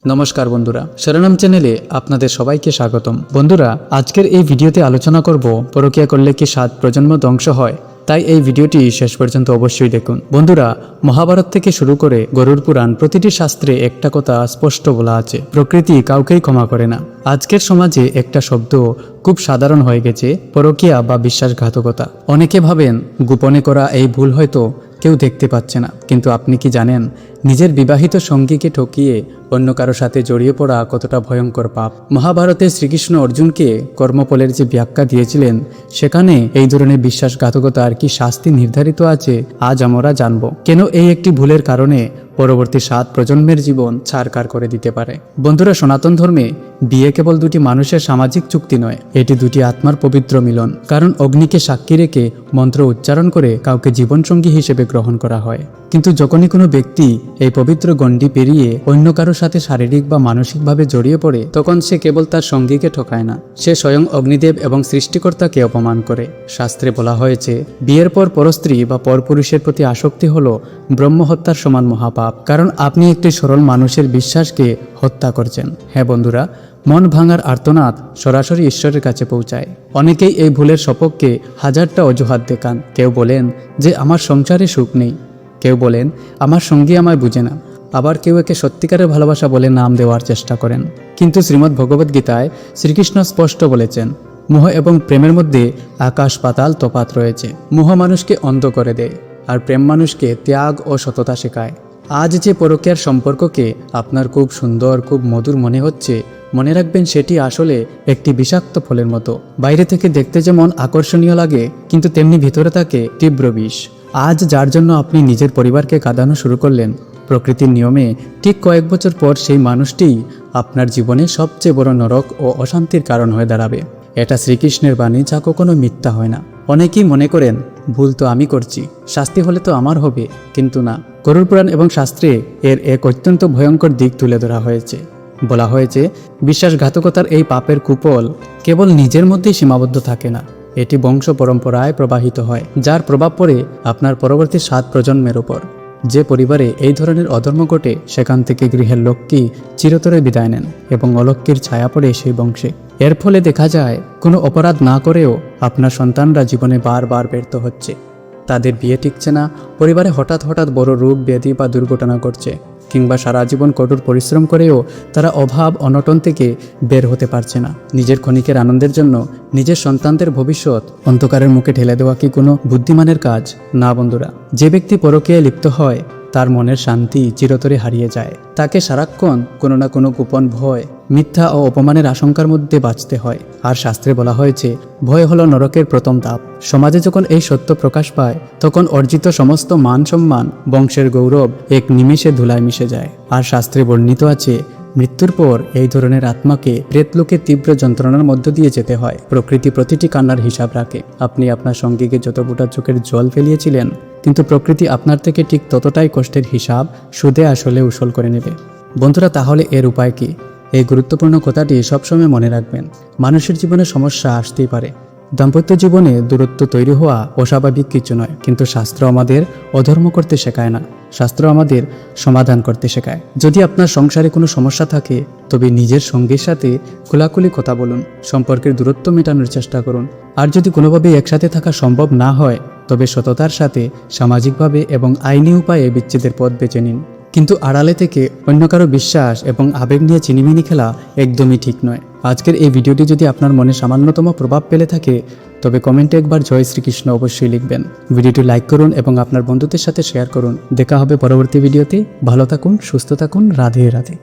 নমস্কার বন্ধুরা, শরণম চ্যানেলে আপনাদের সবাইকে স্বাগতম। বন্ধুরা, আজকের এই ভিডিওতে আলোচনা করব পরকীয়া করলে কি 7 প্রজন্ম ধ্বংস হয়। তাই এই ভিডিওটি শেষ পর্যন্ত অবশ্যই দেখুন। বন্ধুরা, মহাভারত থেকে শুরু করে গরুড় পুরাণ প্রতিটি শাস্ত্রে একটা কথা স্পষ্ট বলা আছে, প্রকৃতি কাউকেই ক্ষমা করে না। আজকের সমাজে একটা শব্দ খুব সাধারণ হয়ে গেছে, পরকীয়া বা বিশ্বাসঘাতকতা। অনেকে ভাবেন গোপনে করা এই ভুল হয়তো কেউ দেখতে পাচ্ছে না, কিন্তু আপনি কি জানেন নিজের বিবাহিত সঙ্গীকে ঠকিয়ে অন্য কারো সাথে জড়িয়ে পড়া কতটা ভয়ঙ্কর পাপ। মহাভারতে শ্রীকৃষ্ণ অর্জুনকে কর্মফলের যে ব্যাখ্যা দিয়েছিলেন, সেখানে এই ধরনের বিশ্বাসঘাতকতার কি শাস্তি নির্ধারিত আছে আজ আমরা জানব। কেন এই একটি ভুলের কারণে পরবর্তী 7 প্রজন্মের জীবন ছারখার করে দিতে পারে। বন্ধুরা, সনাতন ধর্মে বিয়ে কেবল দুটি মানুষের সামাজিক চুক্তি নয়, এটি দুটি আত্মার পবিত্র মিলন। কারণ অগ্নিকে সাক্ষী রেখে মন্ত্র উচ্চারণ করে কাউকে জীবনসঙ্গী হিসেবে গ্রহণ করা হয়। কিন্তু যখনই কোনো ব্যক্তি এই পবিত্র গণ্ডি পেরিয়ে অন্য কারোর সাথে শারীরিক বা মানসিকভাবে জড়িয়ে পড়ে, তখন সে কেবল তার সঙ্গীকে ঠকায় না, সে স্বয়ং অগ্নিদেব এবং সৃষ্টিকর্তাকে অপমান করে। শাস্ত্রে বলা হয়েছে, বিয়ের পর পরস্ত্রী বা পরপুরুষের প্রতি আসক্তি হলো ব্রহ্মহত্যার সমান মহাপাপ। কারণ আপনি একটি সরল মানুষের বিশ্বাসকে হত্যা করছেন। হ্যাঁ বন্ধুরা, মন ভাঙার আর্তনাদ সরাসরি ঈশ্বরের কাছে পৌঁছায়। অনেকেই এই ভুলের সপক্ষে হাজারটা অজুহাত দেখান। কেউ বলেন যে আমার সংসারে সুখ নেই, কেউ বলেন আমার সঙ্গী আমায় বুঝে না, আবার কেউ একে সত্যিকারের ভালোবাসা বলে নাম দেওয়ার চেষ্টা করেন। কিন্তু শ্রীমদ্ ভগবদ্গীতায় শ্রীকৃষ্ণ স্পষ্ট বলেছেন, মোহ এবং প্রেমের মধ্যে আকাশ পাতাল তফাৎ রয়েছে। মোহ মানুষকে অন্ধ করে দেয়, আর প্রেম মানুষকে ত্যাগ ও সততা শেখায়। আজ যে পরকীয়ার সম্পর্ককে আপনার খুব সুন্দর, খুব মধুর মনে হচ্ছে, মনে রাখবেন সেটি আসলে একটি বিষাক্ত ফলের মতো। বাইরে থেকে দেখতে যেমন আকর্ষণীয় লাগে, কিন্তু তেমনি ভিতরে থাকে তীব্র বিষ। আজ যার জন্য আপনি নিজের পরিবারকে কাঁদানো শুরু করলেন, প্রকৃতির নিয়মে ঠিক কয়েক বছর পর সেই মানুষটিই আপনার জীবনে সবচেয়ে বড় নরক ও অশান্তির কারণ হয়ে দাঁড়াবে। এটা শ্রীকৃষ্ণের বাণী, যা কখনো মিথ্যা হয় না। অনেকেই মনে করেন ভুল তো আমি করছি, শাস্তি হলে তো আমার হবে, কিন্তু না। গরুড় পুরাণ এবং শাস্ত্রে এর এক অত্যন্ত ভয়ঙ্কর দিক তুলে ধরা হয়েছে। বলা হয়েছে, বিশ্বাসঘাতকতার এই পাপের কুফল কেবল নিজের মধ্যেই সীমাবদ্ধ থাকে না, এটি বংশ পরম্পরায় প্রবাহিত হয়, যার প্রভাব পড়ে আপনার পরবর্তী 7 প্রজন্মের উপর। যে পরিবারে এই ধরনের অধর্ম ঘটে, সেখান থেকে গৃহের লক্ষ্মী চিরতরে বিদায় নেন এবং অলক্ষ্মীর ছায়া পড়ে সেই বংশে। এর ফলে দেখা যায়, কোনো অপরাধ না করেও আপনার সন্তানরা জীবনে বারবার ব্যর্থ হচ্ছে। তাদের বিয়ে টিকছে না, পরিবারে হঠাৎ হঠাৎ বড় রোগ ব্যাধি বা দুর্ঘটনা ঘটছে, কিংবা সারা জীবন কঠোর পরিশ্রম করেও তারা অভাব অনটন থেকে বের হতে পারছে না। নিজের ক্ষণিকের আনন্দের জন্য নিজের সন্তানদের ভবিষ্যৎ অন্ধকারের মুখে ঠেলে দেওয়া কি কোনো বুদ্ধিমানের কাজ? না বন্ধুরা, যে ব্যক্তি পরকীয়ায় লিপ্ত হয়, তার মনের শান্তি চিরতরে হারিয়ে যায়। তাকে সারাক্ষণ কোনো না কোনো গোপন ভয়, মিথ্যা ও অপমানের আশঙ্কার মধ্যে বাঁচতে হয়। আর শাস্ত্রে বলা হয়েছে, ভয় হলো নরকের প্রথম ধাপ। সমাজে যখন এই সত্য প্রকাশ পায়, তখন অর্জিত সমস্ত মান সম্মান, বংশের গৌরব এক নিমেষে ধুলায় মিশে যায়। আর শাস্ত্রে বর্ণিত আছে, মৃত্যুর পর এই ধরনের আত্মাকে প্রেতলোকে তীব্র যন্ত্রণার মধ্য দিয়ে যেতে হয়। প্রকৃতি প্রতিটি কান্নার হিসাব রাখে। আপনি আপনার সঙ্গীকে যত ফোঁটা চোখের জল ফেলিয়েছিলেন, কিন্তু প্রকৃতি আপনার থেকে ঠিক ততটাই কষ্টের হিসাব সুদে আসলে উসুল করে নেবে। বন্ধুরা, তাহলে এর উপায় কি? এই গুরুত্বপূর্ণ কথাটি সবসময় মনে রাখবেন। মানুষের জীবনে সমস্যা আসতেই পারে। দাম্পত্য জীবনে দূরত্ব তৈরি হওয়া অস্বাভাবিক কিছু নয়, কিন্তু শাস্ত্র আমাদের অধর্ম করতে শেখায় না, শাস্ত্র আমাদের সমাধান করতে শেখায়। যদি আপনার সংসারে কোনো সমস্যা থাকে, তবে নিজের সঙ্গীর সাথে খোলাখুলি কথা বলুন, সম্পর্কের দূরত্ব মেটানোর চেষ্টা করুন। আর যদি কোনোভাবেই একসাথে থাকা সম্ভব না হয়, তবে সততার সাথে সামাজিকভাবে এবং আইনি উপায়ে বিচ্ছেদের পথ বেছে নিন। কিন্তু আড়ালে থেকে অন্য কারো বিশ্বাস এবং আবেগ নিয়ে চিনিমিনি খেলা একদমই ঠিক নয়। আজকের এই ভিডিওটি যদি আপনার মনে সামান্যতম প্রভাব ফেলে থাকে, তবে কমেন্টে একবার জয় শ্রীকৃষ্ণ অবশ্যই লিখবেন। ভিডিওটি লাইক করুন এবং আপনার বন্ধুদের সাথে শেয়ার করুন। দেখা হবে পরবর্তী ভিডিওতে। ভালো থাকুন, সুস্থ থাকুন। রাধে রাধে।